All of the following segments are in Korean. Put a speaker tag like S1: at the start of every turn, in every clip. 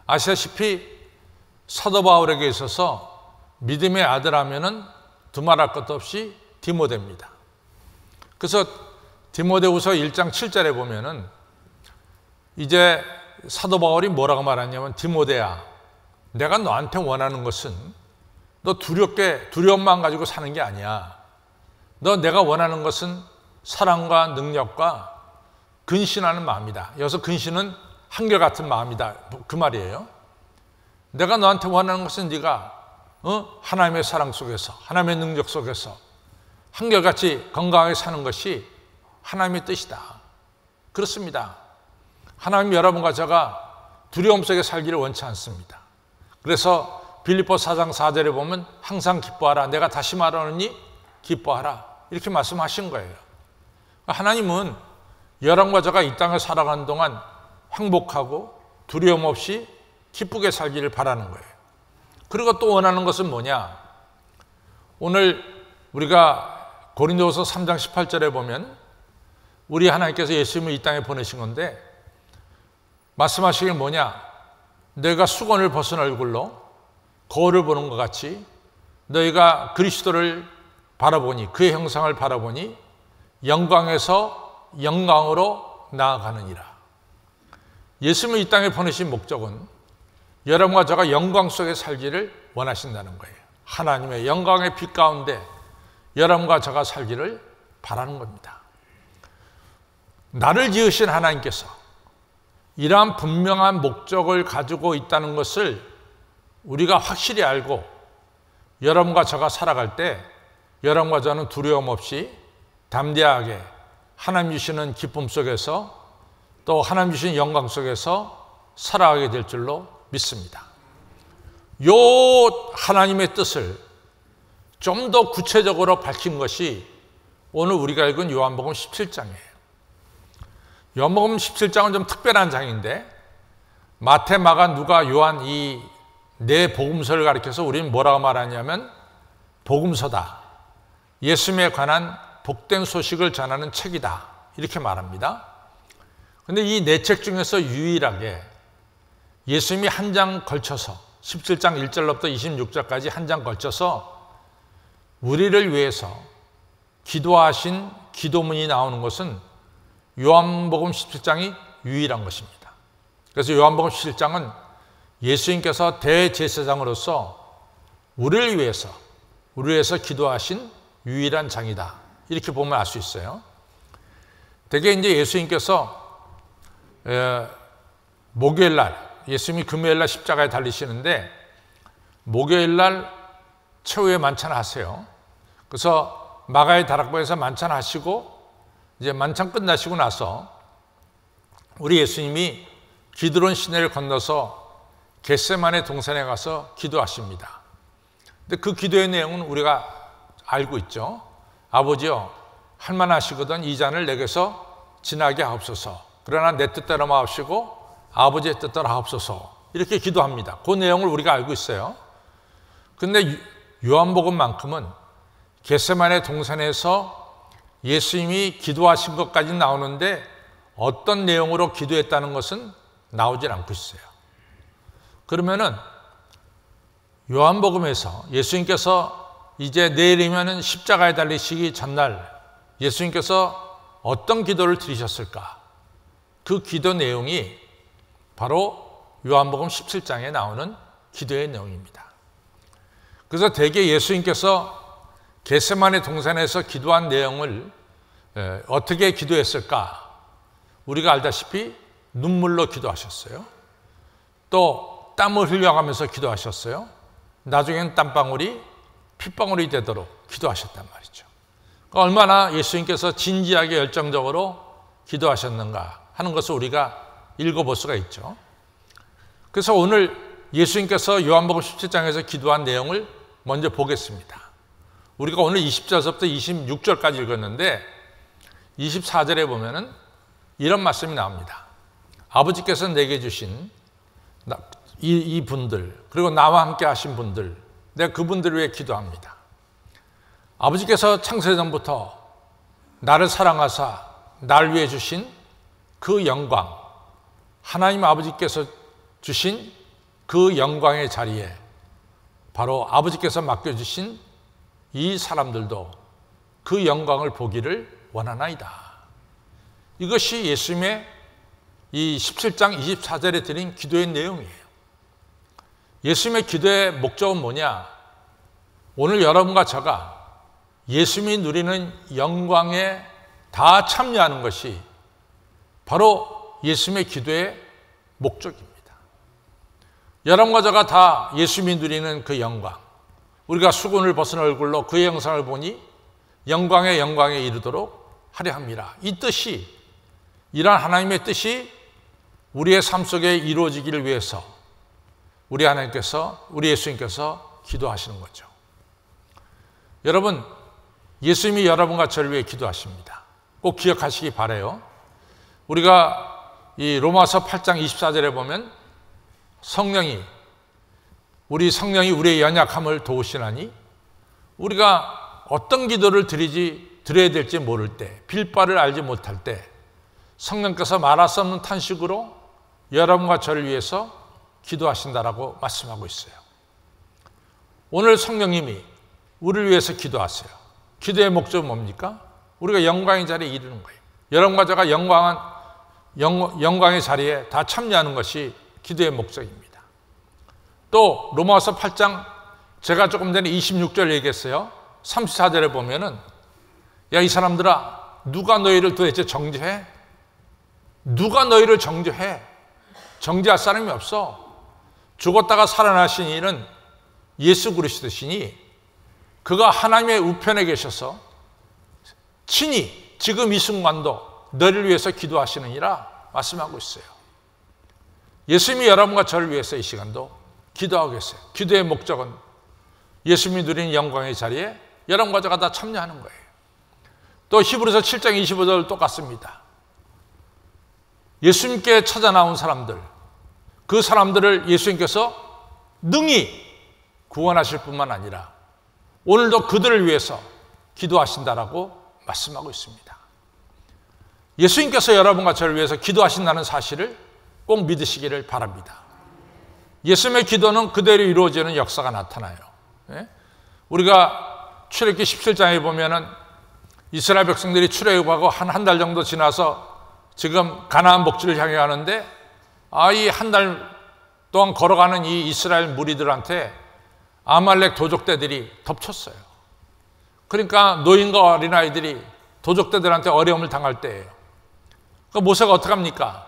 S1: 아시다시피 사도 바울에게 있어서 믿음의 아들 하면은 두말할 것도 없이 디모데입니다. 그래서 디모데후서 1장 7절에 보면은 이제 사도 바울이 뭐라고 말하냐면, 디모데야, 내가 너한테 원하는 것은 너 두려움만 가지고 사는 게 아니야. 내가 원하는 것은 사랑과 능력과 근신하는 마음이다. 여기서 근신은 한결같은 마음이다, 그 말이에요. 내가 너한테 원하는 것은 네가 하나님의 사랑 속에서, 하나님의 능력 속에서 한결같이 건강하게 사는 것이 하나님의 뜻이다. 그렇습니다. 하나님, 여러분과 제가 두려움 속에 살기를 원치 않습니다. 그래서 빌립보 4장 4절에 보면 항상 기뻐하라, 내가 다시 말하노니 기뻐하라, 이렇게 말씀하신 거예요. 하나님은 여러분과 제가 이 땅을 살아가는 동안 행복하고 두려움 없이 기쁘게 살기를 바라는 거예요. 그리고 또 원하는 것은 뭐냐? 오늘 우리가 고린도후서 3장 18절에 보면 우리 하나님께서 예수님을 이 땅에 보내신 건데 말씀하시길 뭐냐? 너희가 수건을 벗은 얼굴로 거울을 보는 것 같이 너희가 그리스도를 바라보니, 그의 형상을 바라보니 영광에서 영광으로 나아가느니라. 예수님을 이 땅에 보내신 목적은 여러분과 제가 영광 속에 살기를 원하신다는 거예요. 하나님의 영광의 빛 가운데 여러분과 제가 살기를 바라는 겁니다. 나를 지으신 하나님께서 이러한 분명한 목적을 가지고 있다는 것을 우리가 확실히 알고 여러분과 제가 살아갈 때 여러분과 저는 두려움 없이 담대하게 하나님 주시는 기쁨 속에서 또 하나님 주시는 영광 속에서 살아가게 될 줄로 믿습니다. 요 하나님의 뜻을 좀 더 구체적으로 밝힌 것이 오늘 우리가 읽은 요한복음 17장이에요. 요한복음 17장은 좀 특별한 장인데 마태, 마가, 누가, 요한 이 네 복음서를 가리켜서 우리는 뭐라고 말하냐면 복음서다. 예수님에 관한 복된 소식을 전하는 책이다. 이렇게 말합니다. 그런데 이 네 책 중에서 유일하게 예수님이 한 장 걸쳐서 17장 1절로부터 26절까지 한 장 걸쳐서 우리를 위해서 기도하신 기도문이 나오는 것은 요한복음 17장이 유일한 것입니다. 그래서 요한복음 17장은 예수님께서 대제사장으로서 우리를 위해서 기도하신 유일한 장이다. 이렇게 보면 알 수 있어요. 대개 이제 예수님께서 목요일 날, 예수님이 금요일 날 십자가에 달리시는데 목요일 날 최후의 만찬을 하세요. 그래서 마가의 다락방에서 만찬하시고 이제 만찬 끝나시고 나서 우리 예수님이 기드론 시내를 건너서 겟세마네 동산에 가서 기도하십니다. 근데 그 기도의 내용은 우리가 알고 있죠. 아버지여, 할만하시거든 이 잔을 내게서 지나게 하옵소서. 그러나 내 뜻대로 마옵시고 아버지의 뜻대로 하옵소서. 이렇게 기도합니다. 그 내용을 우리가 알고 있어요. 근데 요한복음만큼은 겟세마네 동산에서 예수님이 기도하신 것까지 나오는데 어떤 내용으로 기도했다는 것은 나오질 않고 있어요. 그러면은 요한복음에서 예수님께서 이제 내일이면은 십자가에 달리시기 전날 예수님께서 어떤 기도를 드리셨을까? 그 기도 내용이 바로 요한복음 17장에 나오는 기도의 내용입니다. 그래서 대개 예수님께서 겟세마네 동산에서 기도한 내용을 어떻게 기도했을까? 우리가 알다시피 눈물로 기도하셨어요. 또 땀을 흘려가면서 기도하셨어요. 나중에는 땀방울이 핏방울이 되도록 기도하셨단 말이죠. 그러니까 얼마나 예수님께서 진지하게 열정적으로 기도하셨는가 하는 것을 우리가 읽어볼 수가 있죠. 그래서 오늘 예수님께서 요한복음 17장에서 기도한 내용을 먼저 보겠습니다. 우리가 오늘 20절부터 26절까지 읽었는데 24절에 보면은 이런 말씀이 나옵니다. 아버지께서 내게 주신 이 분들, 그리고 나와 함께 하신 분들, 내가 그분들을 위해 기도합니다. 아버지께서 창세전부터 나를 사랑하사 나를 위해 주신 그 영광, 하나님 아버지께서 주신 그 영광의 자리에 바로 아버지께서 맡겨주신 이 사람들도 그 영광을 보기를 원하나이다. 이것이 예수님의 이 17장 24절에 드린 기도의 내용이에요. 예수님의 기도의 목적은 뭐냐? 오늘 여러분과 저가 예수님이 누리는 영광에 다 참여하는 것이 바로 예수님의 기도의 목적입니다. 여러분과 저가 다 예수님이 누리는 그 영광, 우리가 수건을 벗은 얼굴로 그의 영상을 보니 영광에 이르도록 하려 함이라. 이 뜻이, 이러한 하나님의 뜻이 우리의 삶 속에 이루어지기를 위해서 우리 하나님께서, 우리 예수님께서 기도하시는 거죠. 여러분, 예수님이 여러분과 저를 위해 기도하십니다. 꼭 기억하시기 바라요. 우리가 이 로마서 8장 24절에 보면 우리 성령이 우리의 연약함을 도우시나니 우리가 어떤 기도를 드려야 될지 모를 때, 빌 바를 알지 못할 때 성령께서 말할 수 없는 탄식으로 여러분과 저를 위해서 기도하신다라고 말씀하고 있어요. 오늘 성령님이 우리를 위해서 기도하세요. 기도의 목적은 뭡니까? 우리가 영광의 자리에 이르는 거예요. 여러분과 제가 영광의 자리에 다 참여하는 것이 기도의 목적입니다. 또 로마서 8장 제가 조금 전에 26절 얘기했어요. 34절에 보면은 야, 이 사람들아, 누가 너희를 도대체 정죄해? 누가 너희를 정죄해? 정죄할 사람이 없어. 죽었다가 살아나신 이는 예수 그리스도시니 그가 하나님의 우편에 계셔서 친히 지금 이 순간도 너희를 위해서 기도하시느니라 말씀하고 있어요. 예수님이 여러분과 저를 위해서 이 시간도 기도하고 계세요. 기도의 목적은 예수님이 누리는 영광의 자리에 여러분과 저가 다 참여하는 거예요. 또 히브리서 7장 25절 똑같습니다. 예수님께 찾아 나온 사람들, 그 사람들을 예수님께서 능히 구원하실 뿐만 아니라 오늘도 그들을 위해서 기도하신다라고 말씀하고 있습니다. 예수님께서 여러분과 저를 위해서 기도하신다는 사실을 꼭 믿으시기를 바랍니다. 예수님의 기도는 그대로 이루어지는 역사가 나타나요. 우리가 출애굽기 17장에 보면은 이스라엘 백성들이 출애굽하고 한 달 정도 지나서 지금 가나안 복지를 향해 가는데 이 한 달 동안 걸어가는 이 이스라엘 무리들한테 아말렉 도적대들이 덮쳤어요. 그러니까 노인과 어린아이들이 도적대들한테 어려움을 당할 때예요. 그러니까 모세가 어떻게 합니까?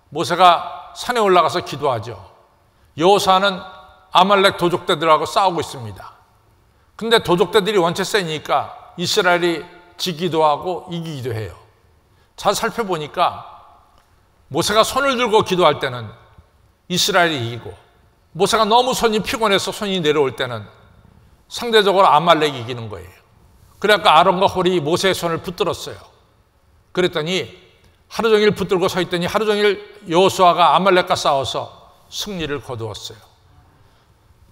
S1: 모세가 산에 올라가서 기도하죠. 여호수아는 아말렉 도적대들하고 싸우고 있습니다. 근데 도적대들이 원체 세니까 이스라엘이 지기도 하고 이기기도 해요. 잘 살펴보니까 모세가 손을 들고 기도할 때는 이스라엘이 이기고, 모세가 너무 손이 피곤해서 손이 내려올 때는 상대적으로 아말렉이 이기는 거예요. 그래서 아론과 홀이 모세의 손을 붙들었어요. 그랬더니 하루 종일 붙들고 서 있더니 하루 종일 여호수아가 아말렉과 싸워서 승리를 거두었어요.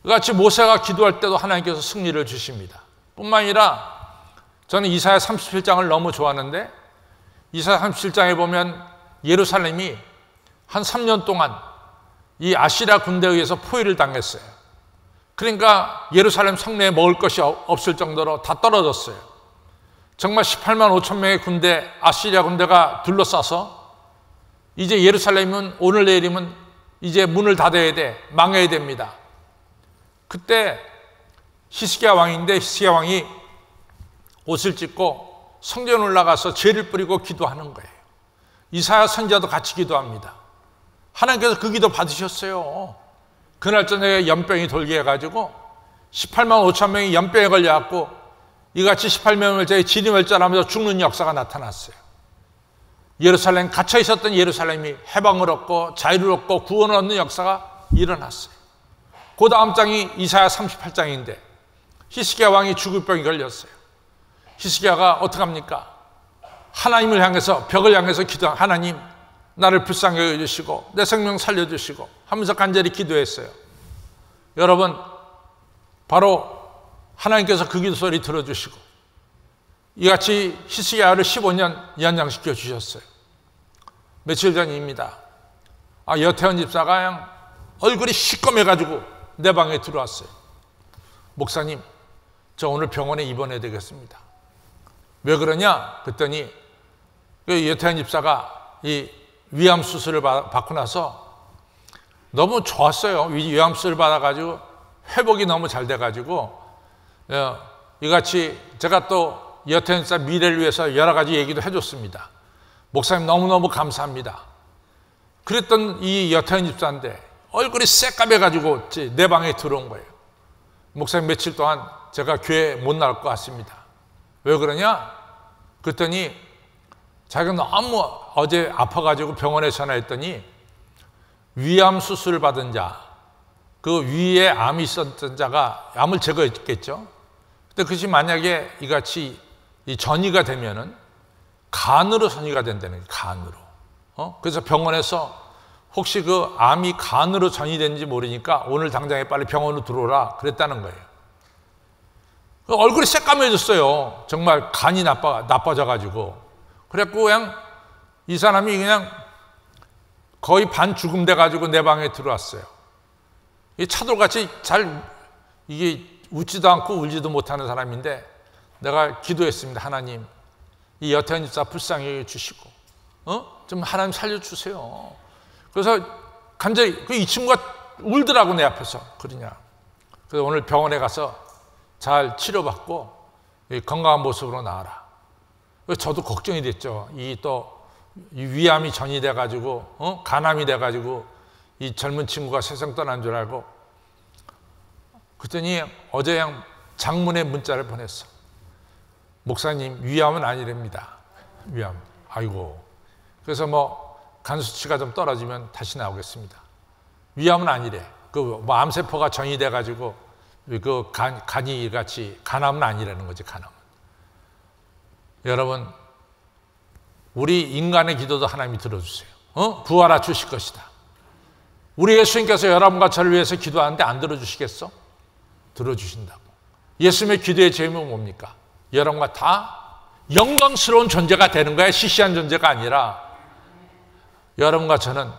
S1: 같이 모세가 기도할 때도 하나님께서 승리를 주십니다. 뿐만 아니라 저는 이사야 37장을 너무 좋아하는데 이사야 37장에 보면 예루살렘이 한 3년 동안 이 아시랴 군대에 의해서 포위를 당했어요. 그러니까 예루살렘 성내에 먹을 것이 없을 정도로 다 떨어졌어요. 정말 18만 5천 명의 군대, 아시리아 군대가 둘러싸서 이제 예루살렘은 오늘 내일이면 이제 문을 닫아야 돼, 망해야 됩니다. 그때 히스기야 왕인데 히스기야 왕이 옷을 찢고 성전 올라가서 죄를 뿌리고 기도하는 거예요. 이사야 선지자도 같이 기도합니다. 하나님께서 그 기도 받으셨어요. 그날 저녁에 연병이 돌게 해가지고 18만 5천 명이 연병에 걸려갖고 이같이 18명을 저희 진위멸절하면서 죽는 역사가 나타났어요. 예루살렘, 갇혀 있었던 예루살렘이 해방을 얻고 자유를 얻고 구원을 얻는 역사가 일어났어요. 그 다음 장이 이사야 38장인데 히스기야 왕이 죽을 병이 걸렸어요. 히스기야가 어떻게 합니까? 하나님을 향해서, 벽을 향해서 기도한 하나님, 나를 불쌍히 여겨주시고 내 생명 살려주시고 하면서 간절히 기도했어요. 여러분, 바로 하나님께서 그 기도 소리 들어주시고 이같이 히스기야를 15년 연장시켜 주셨어요. 며칠 전입니다. 여태원 집사가 얼굴이 시꺼매가지고 내 방에 들어왔어요. 목사님, 저 오늘 병원에 입원해야 되겠습니다. 왜 그러냐? 그랬더니 여태한 집사가 이 위암 수술을 받고 나서 너무 좋았어요. 위암 수술을 받아가지고 회복이 너무 잘 돼가지고 이같이 제가 또 여태한 집사 미래를 위해서 여러 가지 얘기도 해줬습니다. 목사님 너무너무 감사합니다. 그랬던 이 여태한 집사인데 얼굴이 새까매가지고 내 방에 들어온 거예요. 목사님 며칠 동안 제가 교회 못 나올 것 같습니다. 왜 그러냐? 그랬더니 자기가 너무 어제 아파가지고 병원에 전화했더니 위암 수술을 받은 자, 그 위에 암이 있었던 자가 암을 제거했겠죠. 근데 그것이 만약에 이같이 전이가 되면은 간으로 전이가 된다는 거예요. 간으로. 그래서 병원에서 혹시 그 암이 간으로 전이되는지 모르니까 오늘 당장에 빨리 병원으로 들어오라 그랬다는 거예요. 얼굴이 새까매졌어요. 정말 간이 나빠져가지고. 그래갖고 그냥 이 사람이 그냥 거의 반 죽음 돼가지고 내 방에 들어왔어요. 이 차돌같이 이게 웃지도 않고 울지도 못하는 사람인데 내가 기도했습니다. 하나님, 이 여태한 집사 불쌍히 해주시고, 좀 하나님 살려주세요. 그래서 간절히 이 친구가 울더라고, 내 앞에서. 그러냐. 그래서 오늘 병원에 가서 잘 치료받고 건강한 모습으로 나와라. 저도 걱정이 됐죠. 이 위암이 전이 돼가지고, 간암이 돼가지고 이 젊은 친구가 세상 떠난 줄 알고. 그랬더니 어제 그냥 장문의 문자를 보냈어. 목사님, 위암은 아니랍니다. 위암. 아이고. 그래서 간 수치가 좀 떨어지면 다시 나오겠습니다. 위암은 아니래. 암세포가 전이 돼가지고 간이 같이 간암은 아니라는 거지, 간암은. 여러분, 우리 인간의 기도도 하나님이 들어주세요. 부활하 주실 것이다. 우리 예수님께서 여러분과 저를 위해서 기도하는데 안 들어주시겠어? 들어주신다고. 예수님의 기도의 제목은 뭡니까? 여러분과 다 영광스러운 존재가 되는 거야. 시시한 존재가 아니라. 여러분과 저는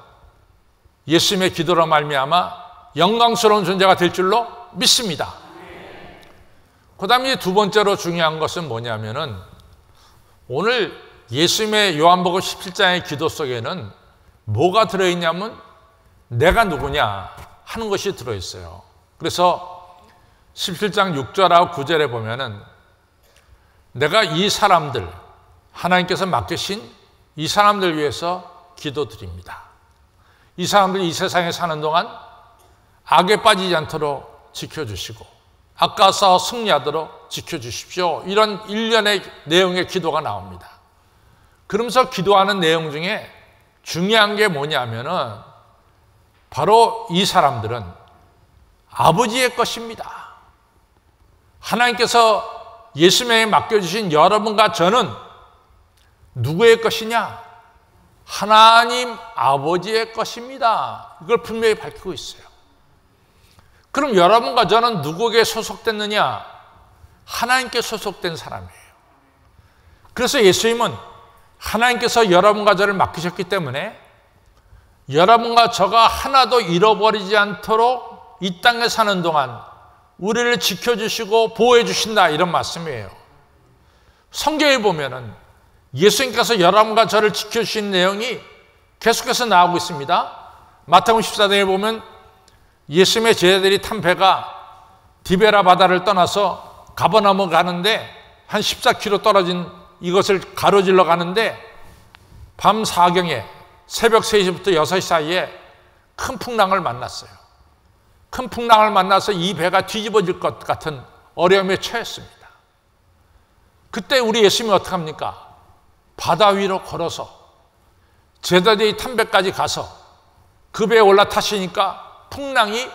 S1: 예수님의 기도로 말미암아 영광스러운 존재가 될 줄로 믿습니다. 그 다음에 두 번째로 중요한 것은 뭐냐면은 오늘 예수님의 요한복음 17장의 기도 속에는 뭐가 들어있냐면 내가 누구냐 하는 것이 들어있어요. 그래서 17장 6절하고 9절에 보면은 내가 이 사람들, 하나님께서 맡기신 이 사람들 위해서 기도드립니다. 이 사람들 이 세상에 사는 동안 악에 빠지지 않도록 지켜주시고 악과 싸워 승리하도록 지켜주십시오. 이런 일련의 내용의 기도가 나옵니다. 그러면서 기도하는 내용 중에 중요한 게 뭐냐면은 바로 이 사람들은 아버지의 것입니다. 하나님께서 예수님에게 맡겨주신 여러분과 저는 누구의 것이냐? 하나님 아버지의 것입니다. 이걸 분명히 밝히고 있어요. 그럼 여러분과 저는 누구에게 소속됐느냐? 하나님께 소속된 사람이에요. 그래서 예수님은 하나님께서 여러분과 저를 맡기셨기 때문에 여러분과 저가 하나도 잃어버리지 않도록 이 땅에 사는 동안 우리를 지켜주시고 보호해 주신다, 이런 말씀이에요. 성경에 보면은 예수님께서 여러분과 저를 지켜주신 내용이 계속해서 나오고 있습니다. 마태복음 14장에 보면 예수님의 제자들이 탄 배가 디베라 바다를 떠나서 가버나움 가는데 한 14km 떨어진 이것을 가로질러 가는데 밤 4경에 새벽 3시부터 6시 사이에 큰 풍랑을 만났어요. 큰 풍랑을 만나서 이 배가 뒤집어질 것 같은 어려움에 처했습니다. 그때 우리 예수님이 어떻게 합니까? 바다 위로 걸어서 제자들이 탄 배까지 가서 그 배에 올라타시니까 풍랑이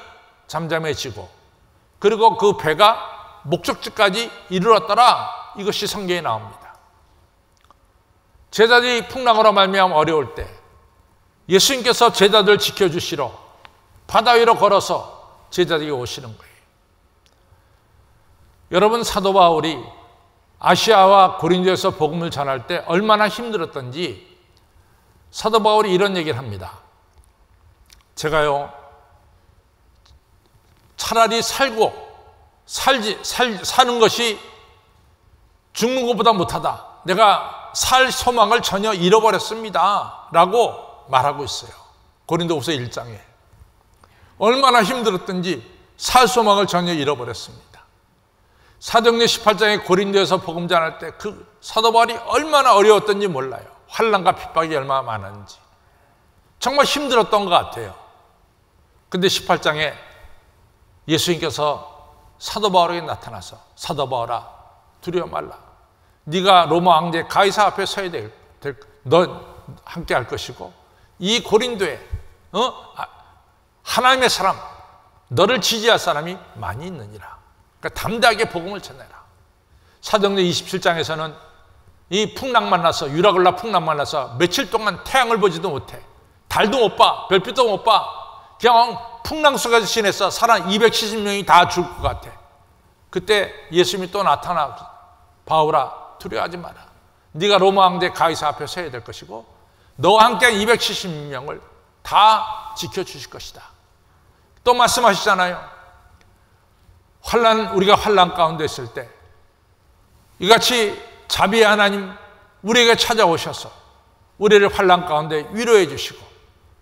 S1: 잠잠해지고 그리고 그 배가 목적지까지 이르렀더라. 이것이 성경에 나옵니다. 제자들이 풍랑으로 말미암아 어려울 때 예수님께서 제자들을 지켜주시러 바다 위로 걸어서 제자들이 오시는 거예요. 여러분, 사도 바울이 아시아와 고린도에서 복음을 전할 때 얼마나 힘들었던지 사도 바울이 이런 얘기를 합니다. 제가요, 차라리 사는 것이 죽는 것보다 못하다. 내가 살 소망을 전혀 잃어버렸습니다. 라고 말하고 있어요. 고린도후서 1장에. 얼마나 힘들었든지 살 소망을 전혀 잃어버렸습니다. 사도행전 18장에 고린도에서 복음 전할 때 그 사도 바울이 얼마나 어려웠던지 몰라요. 환난과 핍박이 얼마나 많았는지. 정말 힘들었던 것 같아요. 근데 18장에 예수님께서 사도 바울에게 나타나서 사도 바울아 두려워 말라. 네가 로마 황제 가이사 앞에 서야 너 함께 할 것이고 이 고린도에 하나님의 사람 너를 지지할 사람이 많이 있느니라. 그러니까 담대하게 복음을 전해라. 사도행전 27장에서는 이 풍랑 만나서 유라굴라 풍랑 만나서 며칠 동안 태양을 보지도 못해. 달도 못 봐. 별빛도 못 봐. 그냥 풍랑 속에서 지내서 사람 270명이 다 죽을 것 같아. 그때 예수님이 또 나타나 바울아 두려워하지 마라. 네가 로마 황제 가이사 앞에 서야 될 것이고 너와 함께 270명을 다 지켜주실 것이다. 또 말씀하시잖아요. 우리가 환난 가운데 있을 때 이같이 자비의 하나님 우리에게 찾아오셔서 우리를 환난 가운데 위로해 주시고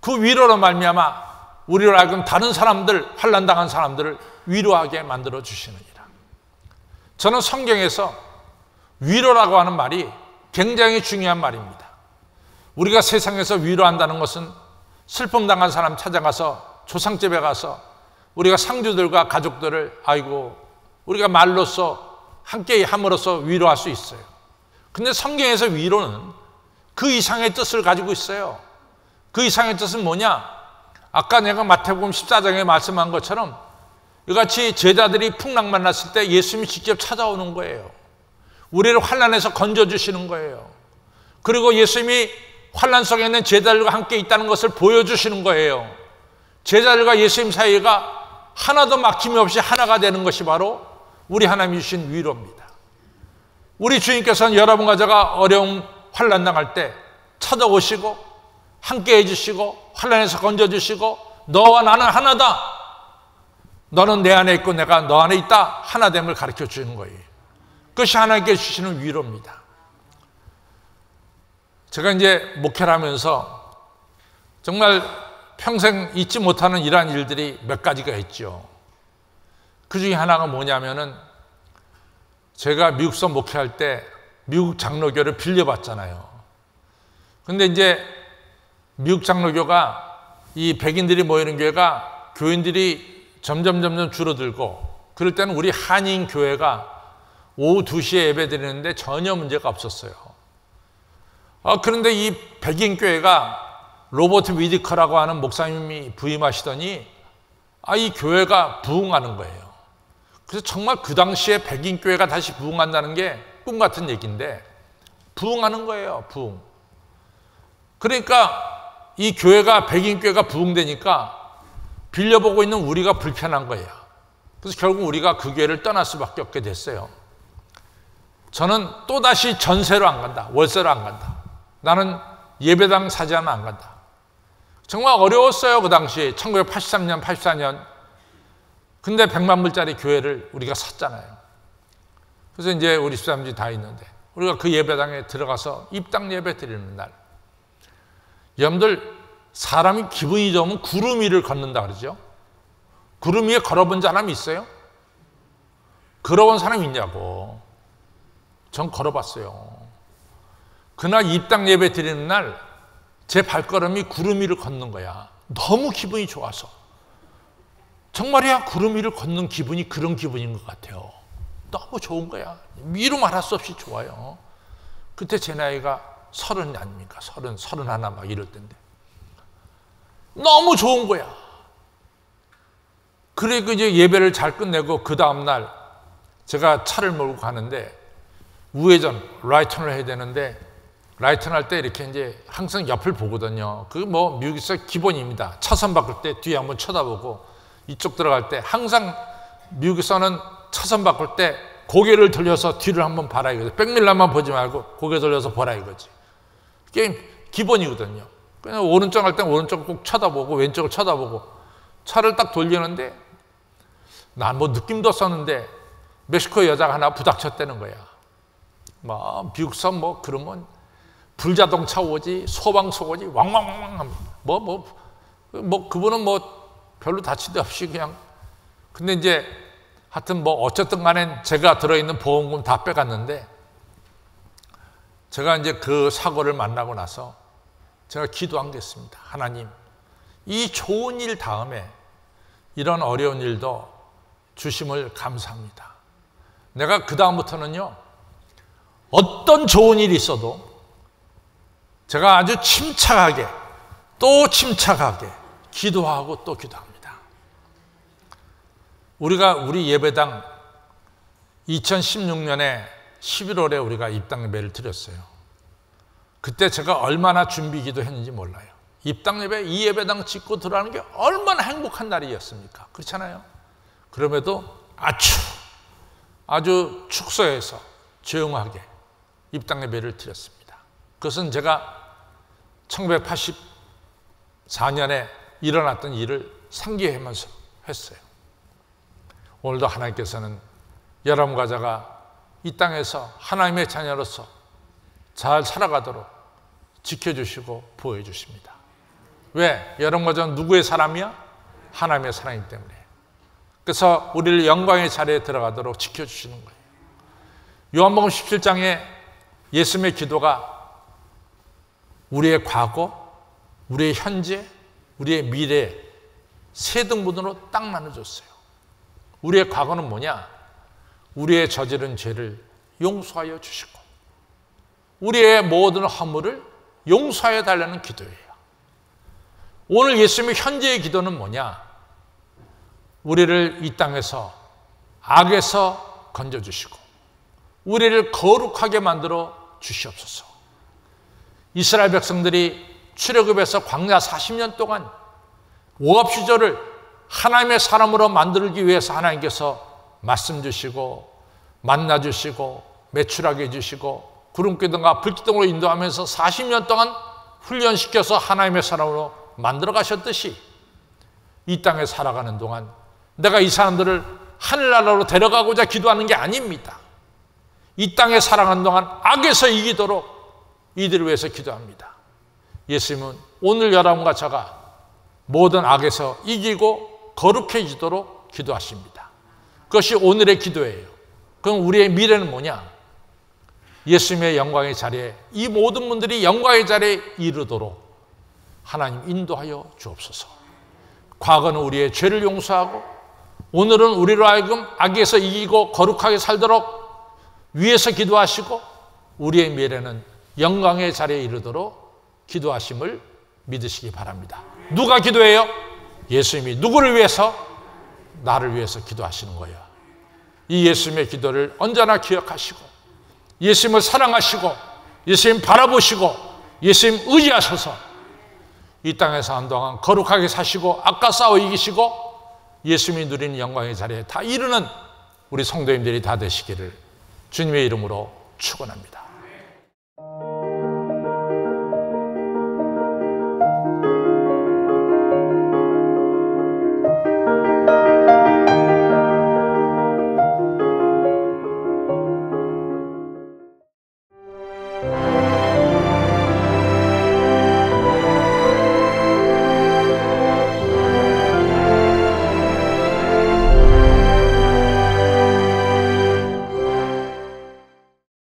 S1: 그 위로로 말미암아 우리로 하여금 다른 사람들 환난 당한 사람들을 위로하게 만들어 주시느니라. 저는 성경에서 위로라고 하는 말이 굉장히 중요한 말입니다. 우리가 세상에서 위로한다는 것은 슬픔 당한 사람 찾아가서 조상집에 가서 우리가 상주들과 가족들을 우리가 말로써 함께 함으로써 위로할 수 있어요. 근데 성경에서 위로는 그 이상의 뜻을 가지고 있어요. 그 이상의 뜻은 뭐냐? 아까 내가 마태복음 14장에 말씀한 것처럼 이같이 제자들이 풍랑 만났을 때 예수님이 직접 찾아오는 거예요. 우리를 환난에서 건져주시는 거예요. 그리고 예수님이 환난 속에 있는 제자들과 함께 있다는 것을 보여주시는 거예요. 제자들과 예수님 사이가 하나도 막힘이 없이 하나가 되는 것이 바로 우리 하나님이 주신 위로입니다. 우리 주님께서는 여러분과 제가 어려움 환난 당할 때 찾아오시고 함께 해주시고 환난에서 건져주시고 너와 나는 하나다. 너는 내 안에 있고 내가 너 안에 있다. 하나됨을 가르쳐 주는 거예요. 그것이 하나님께 주시는 위로입니다. 제가 이제 목회를 하면서 정말 평생 잊지 못하는 이러한 일들이 몇 가지가 있죠. 그 중에 하나가 뭐냐면은 제가 미국서 목회할 때 미국 장로교를 빌려봤잖아요. 근데 이제 미국 장로교가 이 백인들이 모이는 교회가 교인들이 점점 줄어들고 그럴 때는 우리 한인 교회가 오후 2시에 예배 드리는데 전혀 문제가 없었어요. 그런데 이 백인 교회가 로버트 위디커라고 하는 목사님이 부임하시더니 이 교회가 부흥하는 거예요. 그래서 정말 그 당시에 백인 교회가 다시 부흥한다는 게 꿈 같은 얘기인데 부흥하는 거예요. 부흥. 그러니까 이 교회가 백인 교회가 부흥되니까 빌려보고 있는 우리가 불편한 거예요. 그래서 결국 우리가 그 교회를 떠날 수밖에 없게 됐어요. 저는 또다시 전세로 안 간다. 월세로 안 간다. 나는 예배당 사지하면 안 간다. 정말 어려웠어요. 그 당시에 1983년 84년 근데 100만 불짜리 교회를 우리가 샀잖아요. 그래서 이제 우리 집사람들이 다 있는데 우리가 그 예배당에 들어가서 입당 예배 드리는 날 여러분들 사람이 기분이 좋으면 구름 위를 걷는다 그러죠. 구름 위에 걸어본 사람이 있어요? 걸어본 사람이 있냐고. 전 걸어봤어요. 그날 입당 예배 드리는 날 제 발걸음이 구름 위를 걷는 거야. 너무 기분이 좋아서. 정말이야 구름 위를 걷는 기분이 그런 기분인 것 같아요. 너무 좋은 거야. 미루 말할 수 없이 좋아요. 그때 제 나이가 30 아닙니까? 31 막 이럴 때인데. 너무 좋은 거야. 그리고 이제 예배를 잘 끝내고 그 다음날 제가 차를 몰고 가는데 우회전, 라이턴을 해야 되는데 라이턴 할 때 이렇게 이제 항상 옆을 보거든요. 그게 뭐 미국에서 기본입니다. 차선 바꿀 때 뒤에 한번 쳐다보고 이쪽 들어갈 때 항상 미국에서는 차선 바꿀 때 고개를 돌려서 뒤를 한번 봐라 이거지. 백밀러만 보지 말고 고개 돌려서 보라 이거지. 그게 기본이거든요. 그냥 오른쪽 할 때 오른쪽 꼭 쳐다보고 왼쪽을 쳐다보고 차를 딱 돌리는데 난 뭐 느낌도 없었는데 멕시코 여자가 하나 부닥쳤다는 거야. 뭐 미국서 뭐 그러면 불자동차 오지, 소방서 오지, 왕왕왕왕 합니다. 뭐 그분은 뭐 별로 다친 데 없이 그냥. 근데 이제 하여튼 뭐 어쨌든 간에 제가 들어있는 보험금 다 빼갔는데, 제가 이제 그 사고를 만나고 나서 제가 기도한 게 있습니다. 하나님, 이 좋은 일 다음에 이런 어려운 일도 주심을 감사합니다. 내가 그 다음부터는요, 어떤 좋은 일이 있어도 제가 아주 침착하게 또 침착하게 기도하고 또 기도합니다. 우리 예배당 2016년에 11월에 우리가 입당 예배를 드렸어요. 그때 제가 얼마나 준비 기도했는지 몰라요. 입당 예배, 이 예배당 짓고 들어가는 게 얼마나 행복한 날이었습니까? 그렇잖아요. 그럼에도 아주 축소해서 조용하게 입당 예배를 드렸습니다. 그것은 제가 1984년에 일어났던 일을 상기하면서 했어요. 오늘도 하나님께서는 여러분과 제가 이 땅에서 하나님의 자녀로서 잘 살아가도록 지켜주시고 보호해주십니다. 왜? 여러분과 저는 누구의 사람이야? 하나님의 사람이기 때문에. 그래서 우리를 영광의 자리에 들어가도록 지켜주시는 거예요. 요한복음 17장에 예수님의 기도가 우리의 과거, 우리의 현재, 우리의 미래 세 등분으로 딱 나눠줬어요. 우리의 과거는 뭐냐? 우리의 저지른 죄를 용서하여 주시고 우리의 모든 허물을 용서하여 달라는 기도예요. 오늘 예수님의 현재의 기도는 뭐냐? 우리를 이 땅에서 악에서 건져주시고 우리를 거룩하게 만들어 주시옵소서. 이스라엘 백성들이 출애굽에서 광야 40년 동안 오합시절을 하나님의 사람으로 만들기 위해서 하나님께서 말씀 주시고 만나 주시고 매출하게 해주시고 구름기둥과 불기둥으로 인도하면서 40년 동안 훈련시켜서 하나님의 사람으로 만들어 가셨듯이 이 땅에 살아가는 동안 내가 이 사람들을 하늘나라로 데려가고자 기도하는 게 아닙니다. 이 땅에 살아가는 동안 악에서 이기도록 이들을 위해서 기도합니다. 예수님은 오늘 여러분과 저가 모든 악에서 이기고 거룩해지도록 기도하십니다. 그것이 오늘의 기도예요. 그럼 우리의 미래는 뭐냐? 예수님의 영광의 자리에 이 모든 분들이 영광의 자리에 이르도록 하나님 인도하여 주옵소서. 과거는 우리의 죄를 용서하고 오늘은 우리로 하여금 악에서 이기고 거룩하게 살도록 위에서 기도하시고 우리의 미래는 영광의 자리에 이르도록 기도하심을 믿으시기 바랍니다. 누가 기도해요? 예수님이 누구를 위해서? 나를 위해서 기도하시는 거예요. 이 예수님의 기도를 언제나 기억하시고 예수님을 사랑하시고 예수님 바라보시고 예수님 의지하셔서 이 땅에서 한동안 거룩하게 사시고 악과 싸워 이기시고 예수님이 누리는 영광의 자리에 다 이르는 우리 성도님들이 다 되시기를 주님의 이름으로 축원합니다.